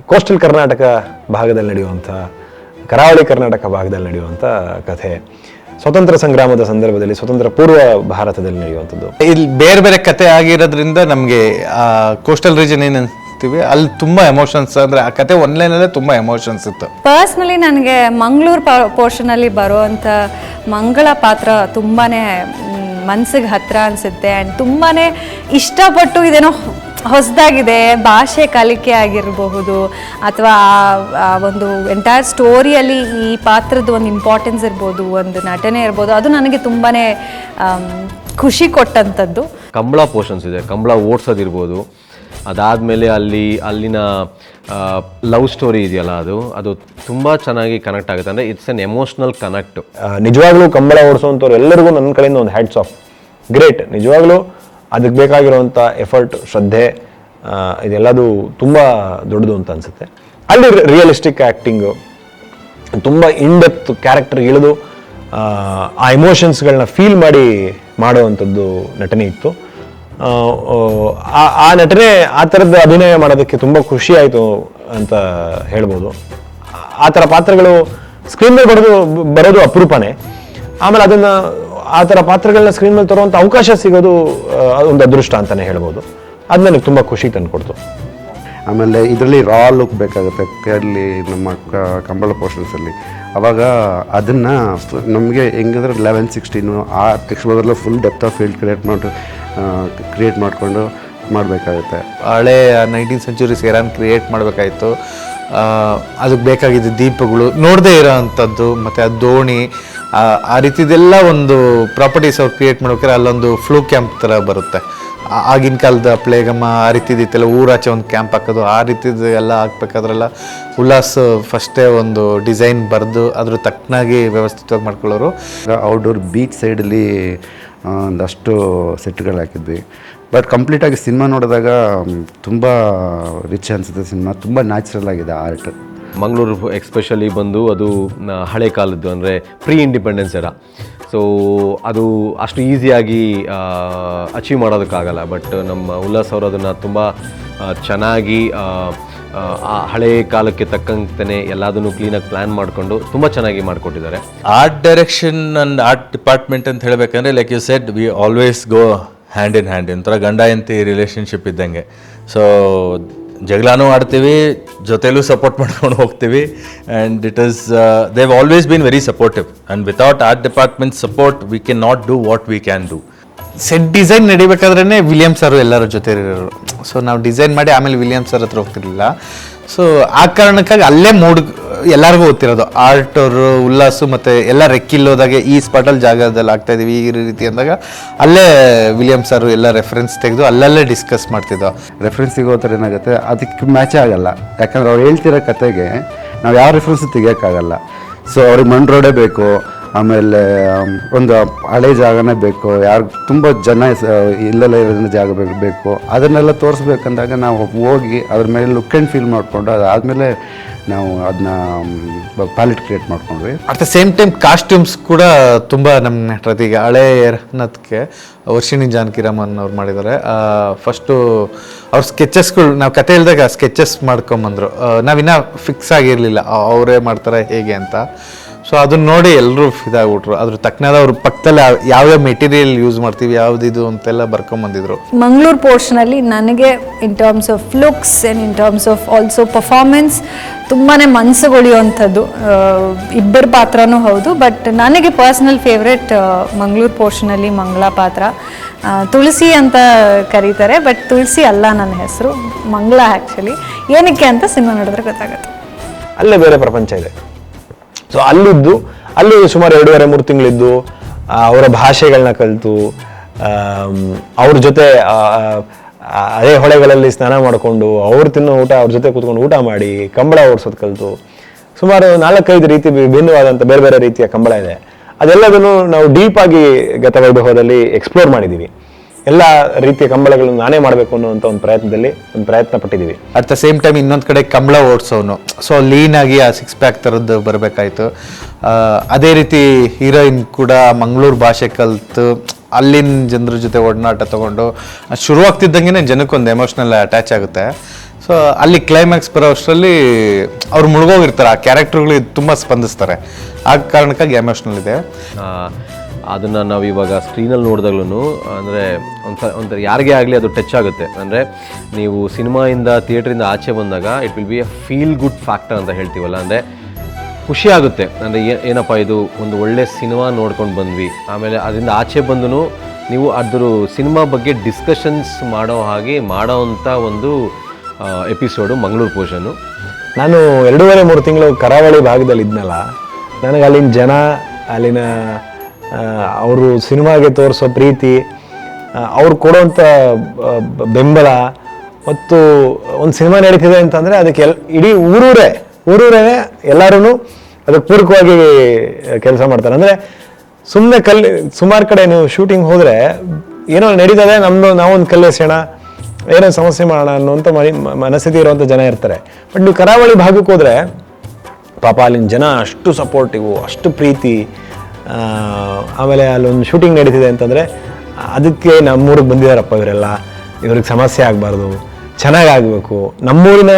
Coastal Karnataka ಭಾಗದಲ್ಲಿ ನಡೆಯುವಂಥ, ಕರಾವಳಿ ಕರ್ನಾಟಕ ಭಾಗದಲ್ಲಿ ನಡೆಯುವಂಥ ಕಥೆ. ಸ್ವತಂತ್ರ ಸಂಗ್ರಾಮದ ಸಂದರ್ಭದಲ್ಲಿ ಸ್ವತಂತ್ರ ಪೂರ್ವ ಭಾರತದಲ್ಲಿ ನಡೆಯುವಂಥದ್ದು. ಇಲ್ಲಿ ಬೇರೆ ಬೇರೆ ಕತೆ ಆಗಿರೋದ್ರಿಂದ ನಮಗೆ ಕೋಸ್ಟಲ್ ರೀಜನ್ ಏನು ಅನ್ಸ್ತೀವಿ ಅಲ್ಲಿ ತುಂಬ ಎಮೋಷನ್ಸ್, ಅಂದರೆ ಆ ಕತೆ ಒನ್ಲೈನಲ್ಲೇ ತುಂಬ ಎಮೋಷನ್ಸ್ ಇತ್ತು. ಪರ್ಸ್ನಲಿ ನನಗೆ ಮಂಗಳೂರು ಪೋರ್ಷನಲ್ಲಿ ಬರುವಂಥ ಮಂಗಳ ಪಾತ್ರ ತುಂಬಾ ಮನಸ್ಸಿಗೆ ಹತ್ತಿರ ಅನಿಸುತ್ತೆ. ಆ್ಯಂಡ್ ತುಂಬಾ ಇಷ್ಟಪಟ್ಟು ಇದೇನೋ ಹೊಸದಾಗಿದೆ, ಭಾಷೆ ಕಲಿಕೆ ಆಗಿರಬಹುದು ಅಥವಾ ಒಂದು ಎಂಟೈರ್ ಸ್ಟೋರಿಯಲ್ಲಿ ಈ ಪಾತ್ರದ ಒಂದು ಇಂಪಾರ್ಟೆನ್ಸ್ ಇರ್ಬೋದು, ಒಂದು ನಟನೆ ಇರ್ಬೋದು, ಅದು ನನಗೆ ತುಂಬಾ ಖುಷಿ ಕೊಟ್ಟಂಥದ್ದು. ಕಂಬಳ ಪೋರ್ಷನ್ಸ್ ಇದೆ, ಕಂಬಳ ಓಡಿಸೋದಿರ್ಬೋದು, ಅದಾದಮೇಲೆ ಅಲ್ಲಿನ ಲವ್ ಸ್ಟೋರಿ ಇದೆಯಲ್ಲ ಅದು ತುಂಬ ಚೆನ್ನಾಗಿ ಕನೆಕ್ಟ್ ಆಗುತ್ತೆ. ಅಂದರೆ ಇಟ್ಸ್ ಎನ್ ಎಮೋಷ್ನಲ್ ಕನೆಕ್ಟ್. ನಿಜವಾಗ್ಲೂ ಕಂಬಳ ಓಡಿಸುವಂಥವ್ರು ಎಲ್ಲರಿಗೂ ನನ್ನ ಕಡೆಯಿಂದ ಒಂದು ಹ್ಯಾಟ್ಸ್ ಆಫ್, ಗ್ರೇಟ್. ನಿಜವಾಗ್ಲೂ ಅದಕ್ಕೆ ಬೇಕಾಗಿರುವಂಥ ಎಫರ್ಟ್, ಶ್ರದ್ಧೆ ಇದೆಲ್ಲದು ತುಂಬ ದೊಡ್ಡದು ಅಂತ ಅನಿಸುತ್ತೆ. ಅಲ್ಲಿ ರಿಯಲಿಸ್ಟಿಕ್ ಆ್ಯಕ್ಟಿಂಗು, ತುಂಬ ಇನ್ಡೆಪ್ತ್ ಕ್ಯಾರೆಕ್ಟರ್ ಇಳಿದು ಆ ಎಮೋಷನ್ಸ್ಗಳನ್ನ ಫೀಲ್ ಮಾಡಿ ಮಾಡುವಂಥದ್ದು ನಟನೆ ಇತ್ತು. ಆ ನಟನೆ ಆ ಥರದ ಅಭಿನಯ ಮಾಡೋದಕ್ಕೆ ತುಂಬ ಖುಷಿ ಆಯಿತು ಅಂತ ಹೇಳ್ಬೋದು. ಆ ಥರ ಪಾತ್ರಗಳು ಸ್ಕ್ರೀನ್ ಮೇಲೆ ಬರೋದು ಅಪರೂಪನೇ. ಆಮೇಲೆ ಅದನ್ನು ಆ ಥರ ಪಾತ್ರಗಳನ್ನ ಸ್ಕ್ರೀನ್ ಮೇಲೆ ತರುವಂಥ ಅವಕಾಶ ಸಿಗೋದು ಒಂದು ಅದೃಷ್ಟ ಅಂತಲೇ ಹೇಳ್ಬೋದು. ಅದು ನನಗೆ ತುಂಬ ಖುಷಿ ತಂದುಕೊಡ್ತು. ಆಮೇಲೆ ಇದರಲ್ಲಿ ರಾ ಲುಕ್ ಬೇಕಾಗುತ್ತೆ ಅಲ್ಲಿ ನಮ್ಮ ಕಂಬಳ ಪೋರ್ಷನ್ಸಲ್ಲಿ. ಆವಾಗ ಅದನ್ನು ನಮಗೆ ಹೆಂಗಂದ್ರೆ 11-16 ಆ ಟೆಕ್ಸ್ಟ್ಬುಕ್ಕಲ್ಲಿ full depth of field create ಮಾಡಿಕೊಂಡು ಮಾಡಬೇಕಾಗುತ್ತೆ. ಹಳೆ 19th ಸೆಂಚುರಿ ಸೇರಾನ್ ಕ್ರಿಯೇಟ್ ಮಾಡಬೇಕಾಯಿತು. ಅದಕ್ಕೆ ಬೇಕಾಗಿದ್ದ ದೀಪಗಳು ನೋಡದೇ ಇರೋ ಅಂಥದ್ದು, ಮತ್ತು ಆ ದೋಣಿ, ಆ ರೀತಿದೆಲ್ಲ ಒಂದು ಪ್ರಾಪರ್ಟೀಸ್ ಅವ್ರು ಕ್ರಿಯೇಟ್ ಮಾಡ್ಬೇಕಾದ್ರೆ ಅಲ್ಲೊಂದು ಫ್ಲೂ ಕ್ಯಾಂಪ್ ಥರ ಬರುತ್ತೆ. ಆಗಿನ ಕಾಲದ ಪ್ಲೇಗಮ್ಮ ಆ ರೀತಿದಿತ್ತಲ್ಲ, ಊರಾಚೆ ಒಂದು ಕ್ಯಾಂಪ್ ಹಾಕೋದು, ಆ ರೀತಿದು ಎಲ್ಲ ಹಾಕ್ಬೇಕಾದ್ರೆಲ್ಲ ಉಲ್ಲಾಸ್ ಫಸ್ಟೇ ಒಂದು ಡಿಸೈನ್ ಬರೆದು ಅದ್ರ ತಕ್ಕನಾಗಿ ವ್ಯವಸ್ಥಿತವಾಗಿ ಮಾಡ್ಕೊಳ್ಳೋರು. ಔಟ್ಡೋರ್ ಬೀಚ್ ಸೈಡಲ್ಲಿ ಒಂದಷ್ಟು ಸೆಟ್ಗಳು ಹಾಕಿದ್ವಿ. ಬಟ್ ಕಂಪ್ಲೀಟಾಗಿ ಸಿನಿಮಾ ನೋಡಿದಾಗ ತುಂಬ ರಿಚ್ ಅನಿಸುತ್ತೆ. ಸಿನಿಮಾ ತುಂಬ ನ್ಯಾಚುರಲ್ ಆಗಿದೆ ಆರ್ಟ್. ಮಂಗಳೂರು ಎಕ್ಸ್ಪೆಷಲಿ ಬಂದು ಅದು ಹಳೆ ಕಾಲದ್ದು, ಅಂದರೆ ಪ್ರೀ ಇಂಡಿಪೆಂಡೆನ್ಸ್ ಎರ. ಸೊ ಅದು ಅಷ್ಟು ಈಸಿಯಾಗಿ ಅಚೀವ್ ಮಾಡೋದಕ್ಕಾಗಲ್ಲ. ಬಟ್ ನಮ್ಮ ಉಲ್ಲಾಸ್ ಅವರು ಅದನ್ನು ತುಂಬ ಚೆನ್ನಾಗಿ ಆ ಹಳೆ ಕಾಲಕ್ಕೆ ತಕ್ಕಂತೆ ಎಲ್ಲದನ್ನು ಕ್ಲೀನಾಗಿ ಪ್ಲ್ಯಾನ್ ಮಾಡಿಕೊಂಡು ತುಂಬ ಚೆನ್ನಾಗಿ ಮಾಡಿಕೊಟ್ಟಿದ್ದಾರೆ. Art direction and art department ಅಂತ ಹೇಳಬೇಕಂದ್ರೆ like you said we always go hand in hand. ಒಂಥರ ಗಂಡ ಹೆಂಡತಿ ರಿಲೇಷನ್ಶಿಪ್ ಇದ್ದಂಗೆ. ಸೊ ಜಗಳನೂ ಆಡ್ತೀವಿ, ಜೊತೆಲೂ ಸಪೋರ್ಟ್ ಮಾಡ್ಕೊಂಡು ಹೋಗ್ತೀವಿ. And it is they have always been very supportive. And without art department support we can not do what we can do. Set design ನಡಿಬೇಕಾದ್ರೇ Williams ಅವರು ಎಲ್ಲರ ಜೊತೆ ಇರೋರು. ಸೊ ನಾವು ಡಿಸೈನ್ ಮಾಡಿ ಆಮೇಲೆ ವಿಲಿಯಮ್ಸ್ ಅವ್ರ ಹತ್ರ ಹೋಗ್ತಿರ್ಲಿಲ್ಲ. ಸೊ ಆ ಕಾರಣಕ್ಕಾಗಿ ಅಲ್ಲೇ ಎಲ್ಲರಿಗೂ ಗೊತ್ತಿರೋದು ಆರ್ಟ್ ಅವರು, ಉಲ್ಲಾಸು ಮತ್ತು ಎಲ್ಲ ರೆಕ್ಕಿಲ್ಲೋದಾಗೆ ಈ ಸ್ಪಾಟಲ್ಲಿ ಜಾಗದಲ್ಲಿ ಆಗ್ತಾಯಿದ್ದೀವಿ ಈ ರೀತಿ ಅಂದಾಗ ಅಲ್ಲೇ ವಿಲಿಯಮ್ಸ್ ಅವರು ಎಲ್ಲ ರೆಫರೆನ್ಸ್ ತೆಗೆದು ಅಲ್ಲಲ್ಲೇ ಡಿಸ್ಕಸ್ ಮಾಡ್ತಿದ್ದೋ. ರೆಫರೆನ್ಸ್ ಸಿಗೋ ಥರ ಏನಾಗುತ್ತೆ, ಅದಕ್ಕೆ ಮ್ಯಾಚೇ ಆಗಲ್ಲ. ಯಾಕಂದ್ರೆ ಅವ್ರು ಹೇಳ್ತಿರೋ ಕತೆಗೆ ನಾವು ಯಾವ ರೆಫರೆನ್ಸು ತೆಗಿಯೋಕ್ಕಾಗಲ್ಲ. ಸೊ ಅವ್ರಿಗೆ ಮಣ್ ರೋಡೇ ಬೇಕು, ಆಮೇಲೆ ಒಂದು ಹಳೆ ಜಾಗನೇ ಬೇಕು, ಯಾರು ತುಂಬ ಜನ ಇಲ್ಲೆಲ್ಲ ಇರೋದನ್ನ ಜಾಗ ಬೇಕು. ಅದನ್ನೆಲ್ಲ ತೋರಿಸ್ಬೇಕಂದಾಗ ನಾವು ಹೋಗಿ ಅದ್ರ ಮೇಲೆ ಲುಕ್ ಆ್ಯಂಡ್ ಫೀಲ್ ಮಾಡಿಕೊಂಡು ಅದಾದಮೇಲೆ ನಾವು ಅದನ್ನ ಪ್ಯಾಲೆಟ್ ಕ್ರಿಯೇಟ್ ಮಾಡ್ಕೊಂಡ್ವಿ. At the same time costumes ಕೂಡ ತುಂಬ ನಮ್ಮ ನಟರದೀಗ ಹಳೆ ಅನ್ನೋದಕ್ಕೆ ವರ್ಷಿಣಿ ಜಾನಕಿರಾಮನ್ ಅವ್ರು ಮಾಡಿದ್ದಾರೆ. ಫಸ್ಟು ಅವ್ರ ಸ್ಕೆಚಸ್ಗಳು ನಾವು ಕತೆ ಹೇಳಿದಾಗ ಸ್ಕೆಚಸ್ ಮಾಡ್ಕೊಂಬಂದರು. ನಾವಿನ್ನೂ ಫಿಕ್ಸ್ ಆಗಿರಲಿಲ್ಲ ಅವರೇ ಮಾಡ್ತಾರೆ ಹೇಗೆ ಅಂತ. ಸೊ ಅದನ್ನ ನೋಡಿ ಎಲ್ಲರೂ ಇದಾಗ್ಬಿಟ್ರು. ಅದ್ರ ತಕ್ಕನಾದ ಅವ್ರ ಪಕ್ಕದಲ್ಲಿ ಯಾವ್ಯಾವ ಮೆಟೀರಿಯಲ್ ಯೂಸ್ ಮಾಡ್ತೀವಿ, ಯಾವುದಿದು ಅಂತೆಲ್ಲ ಬರ್ಕೊಂಬಂದಿದ್ರು. ಮಂಗಳೂರು ಪೋರ್ಷನಲ್ಲಿ ನನಗೆ in terms of looks and in terms of also performance ತುಂಬಾ ಮನಸ್ಸುಗೊಳಿಯುವಂಥದ್ದು. ಇಬ್ಬರ ಪಾತ್ರನೂ ಹೌದು, ಬಟ್ ನನಗೆ ಪರ್ಸ್ನಲ್ ಫೇವ್ರೆಟ್ ಮಂಗಳೂರು ಪೋರ್ಷನಲ್ಲಿ ಮಂಗಳ ಪಾತ್ರ. ತುಳಸಿ ಅಂತ ಕರೀತಾರೆ, ಬಟ್ ತುಳಸಿ ಅಲ್ಲ ನನ್ನ ಹೆಸರು, ಮಂಗಳ ಆ್ಯಕ್ಚುಲಿ. ಏನಕ್ಕೆ ಅಂತ ಸಿನಿಮಾ ನೋಡಿದ್ರೆ ಗೊತ್ತಾಗುತ್ತೆ. ಅಲ್ಲೇ ಬೇರೆ ಪ್ರಪಂಚ ಇದೆ. ಸೊ ಅಲ್ಲಿ ಸುಮಾರು 2.5-3 ತಿಂಗಳಿದ್ದು ಅವರ ಭಾಷೆಗಳನ್ನ ಕಲಿತು ಅವ್ರ ಜೊತೆ ಅದೇ ಹೊಳೆಗಳಲ್ಲಿ ಸ್ನಾನ ಮಾಡಿಕೊಂಡು ಅವ್ರು ತಿನ್ನೋ ಊಟ ಅವ್ರ ಜೊತೆ ಕೂತ್ಕೊಂಡು ಊಟ ಮಾಡಿ ಕಂಬಳ ಓಡಿಸೋದು ಕಲಿತು ಸುಮಾರು 4-5 ರೀತಿ ಭಿನ್ನವಾದಂಥ ಬೇರೆ ಬೇರೆ ರೀತಿಯ ಕಂಬಳ ಇದೆ. ಅದೆಲ್ಲದನ್ನು ನಾವು ಡೀಪಾಗಿ ಗತವೈಭವದಲ್ಲಿ ಎಕ್ಸ್ಪ್ಲೋರ್ ಮಾಡಿದ್ದೀವಿ. ಎಲ್ಲ ರೀತಿಯ ಕಂಬಳಗಳನ್ನು ನಾನೇ ಮಾಡಬೇಕು ಅನ್ನುವಂಥ ಒಂದು ಪ್ರಯತ್ನ ಪಟ್ಟಿದ್ದೀವಿ. ಅಟ್ ದ ಸೇಮ್ ಟೈಮ್ ಇನ್ನೊಂದು ಕಡೆ ಕಂಬಳ ಓಡಿಸೋನು, ಸೊ ಲೀನಾಗಿ ಆ 6 ಪ್ಯಾಕ್ ಥರದ್ದು ಬರಬೇಕಾಯ್ತು. ಅದೇ ರೀತಿ ಹೀರೋಯಿನ್ ಕೂಡ ಮಂಗಳೂರು ಭಾಷೆ ಕಲಿತು ಅಲ್ಲಿನ ಜನರ ಜೊತೆ ಒಡನಾಟ ತೊಗೊಂಡು ಶುರುವಾಗ್ತಿದ್ದಂಗೆ ಜನಕ್ಕೊಂದು ಎಮೋಷ್ನಲ್ ಅಟ್ಯಾಚ್ ಆಗುತ್ತೆ. ಸೊ ಅಲ್ಲಿ ಕ್ಲೈಮ್ಯಾಕ್ಸ್ ಬರೋ ಅಷ್ಟರಲ್ಲಿ ಅವ್ರು ಮುಳುಗೋಗಿರ್ತಾರೆ, ಆ ಕ್ಯಾರೆಕ್ಟರ್ಗಳು ತುಂಬ ಸ್ಪಂದಿಸ್ತಾರೆ. ಆ ಕಾರಣಕ್ಕಾಗಿ ಎಮೋಷ್ನಲ್ ಇದೆ. ಅದನ್ನು ನಾವು ಇವಾಗ ಸ್ಕ್ರೀನಲ್ಲಿ ನೋಡಿದಾಗ್ಲೂ ಅಂದರೆ ಒಂಥರ ಯಾರಿಗೇ ಆಗಲಿ ಅದು ಟಚ್ ಆಗುತ್ತೆ. ಅಂದರೆ ನೀವು ಸಿನಿಮಾಯಿಂದ ಥಿಯೇಟ್ರಿಂದ ಆಚೆ ಬಂದಾಗ it will be A feel good factor ಅಂತ ಹೇಳ್ತೀವಲ್ಲ, ಅಂದರೆ ಖುಷಿ ಆಗುತ್ತೆ. ಅಂದರೆ ಏನಪ್ಪ ಇದು ಒಂದು ಒಳ್ಳೆ ಸಿನಿಮಾ ನೋಡ್ಕೊಂಡು ಬಂದ್ವಿ, ಆಮೇಲೆ ಅದರಿಂದ ಆಚೆ ಬಂದು ನೀವು ಅದ್ರ ಸಿನಿಮಾ ಬಗ್ಗೆ ಡಿಸ್ಕಷನ್ಸ್ ಮಾಡೋ ಅಂಥ ಒಂದು ಎಪಿಸೋಡು ಮಂಗಳೂರು ಪೋಷನ್ನು. ನಾನು 2.5-3 ತಿಂಗಳು ಕರಾವಳಿ ಭಾಗದಲ್ಲಿ ಇದ್ನಲ್ಲ, ನನಗೆ ಅಲ್ಲಿನ ಜನ, ಅಲ್ಲಿನ ಅವರು ಸಿನಿಮಾಗೆ ತೋರಿಸೋ ಪ್ರೀತಿ, ಅವ್ರು ಕೊಡೋವಂಥ ಬೆಂಬಲ, ಮತ್ತು ಒಂದು ಸಿನಿಮಾ ನಡೀತಿದೆ ಅಂತಂದರೆ ಅದಕ್ಕೆ ಇಡೀ ಊರೂರೇ ಎಲ್ಲರೂ ಅದಕ್ಕೆ ಪೂರಕವಾಗಿ ಕೆಲಸ ಮಾಡ್ತಾರೆ. ಅಂದರೆ ಸುಮ್ಮನೆ ಸುಮಾರು ಕಡೆ ನೀವು ಶೂಟಿಂಗ್ ಹೋದರೆ ಏನೋ ನಡೀತದೆ, ನಾವೊಂದು ಕಲ್ಲೆಸೋಣ, ಏನೋ ಸಮಸ್ಯೆ ಮಾಡೋಣ ಅನ್ನೋಂಥ ಮನಸ್ಥಿತಿ ಇರುವಂಥ ಜನ ಇರ್ತಾರೆ. ಬಟ್ ನೀವು ಕರಾವಳಿ ಭಾಗಕ್ಕೆ ಹೋದರೆ ಪಾಪ ಅಲ್ಲಿನ ಜನ ಅಷ್ಟು ಸಪೋರ್ಟಿವು, ಅಷ್ಟು ಪ್ರೀತಿ. ಆಮೇಲೆ ಅಲ್ಲೊಂದು ಶೂಟಿಂಗ್ ನಡೀತಿದೆ ಅಂತಂದರೆ ಅದಕ್ಕೆ ನಮ್ಮೂರಿಗೆ ಬಂದಿದ್ದಾರಪ್ಪ ಇವರೆಲ್ಲ, ಇವ್ರಿಗೆ ಸಮಸ್ಯೆ ಆಗಬಾರ್ದು, ಚೆನ್ನಾಗಾಗಬೇಕು, ನಮ್ಮೂರಿನ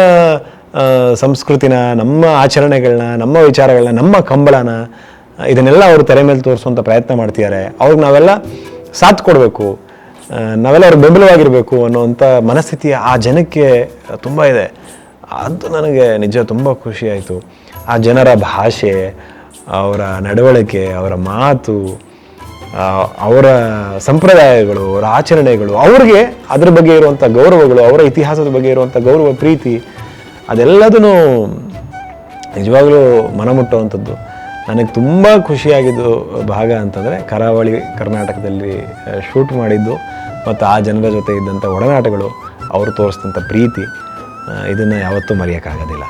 ಸಂಸ್ಕೃತಿನ, ನಮ್ಮ ಆಚರಣೆಗಳನ್ನ, ನಮ್ಮ ವಿಚಾರಗಳನ್ನ, ನಮ್ಮ ಕಂಬಳನ, ಇದನ್ನೆಲ್ಲ ಅವರು ತೆರೆ ಮೇಲೆ ತೋರಿಸುವಂಥ ಪ್ರಯತ್ನ ಮಾಡ್ತಿದ್ದಾರೆ. ಅವ್ರಿಗೆ ನಾವೆಲ್ಲ ಸಾಥ್ ಕೊಡಬೇಕು, ನಾವೆಲ್ಲ ಅವ್ರಿಗೆ ಬೆಂಬಲವಾಗಿರಬೇಕು ಅನ್ನೋವಂಥ ಮನಸ್ಥಿತಿ ಆ ಜನಕ್ಕೆ ತುಂಬ ಇದೆ. ಅದು ನನಗೆ ನಿಜ ತುಂಬ ಖುಷಿ ಆಯಿತು. ಆ ಜನರ ಭಾಷೆ, ಅವರ ನಡವಳಿಕೆ, ಅವರ ಮಾತು, ಅವರ ಸಂಪ್ರದಾಯಗಳು, ಅವರ ಆಚರಣೆಗಳು, ಅವ್ರಿಗೆ ಅದ್ರ ಬಗ್ಗೆ ಇರುವಂಥ ಗೌರವಗಳು, ಅವರ ಇತಿಹಾಸದ ಬಗ್ಗೆ ಇರುವಂಥ ಗೌರವ, ಪ್ರೀತಿ, ಅದೆಲ್ಲದೂ ನಿಜವಾಗ್ಲೂ ಮನಮುಟ್ಟುವಂಥದ್ದು. ನನಗೆ ತುಂಬ ಖುಷಿಯಾಗಿದ್ದು ಭಾಗ ಅಂತಂದರೆ ಕರಾವಳಿ ಕರ್ನಾಟಕದಲ್ಲಿ ಶೂಟ್ ಮಾಡಿದ್ದು ಮತ್ತು ಆ ಜನರ ಜೊತೆ ಇದ್ದಂಥ ಒಡನಾಟಗಳು, ಅವರು ತೋರಿಸಿದಂಥ ಪ್ರೀತಿ, ಇದನ್ನು ಯಾವತ್ತೂ ಮರೆಯೋಕ್ಕಾಗೋದಿಲ್ಲ.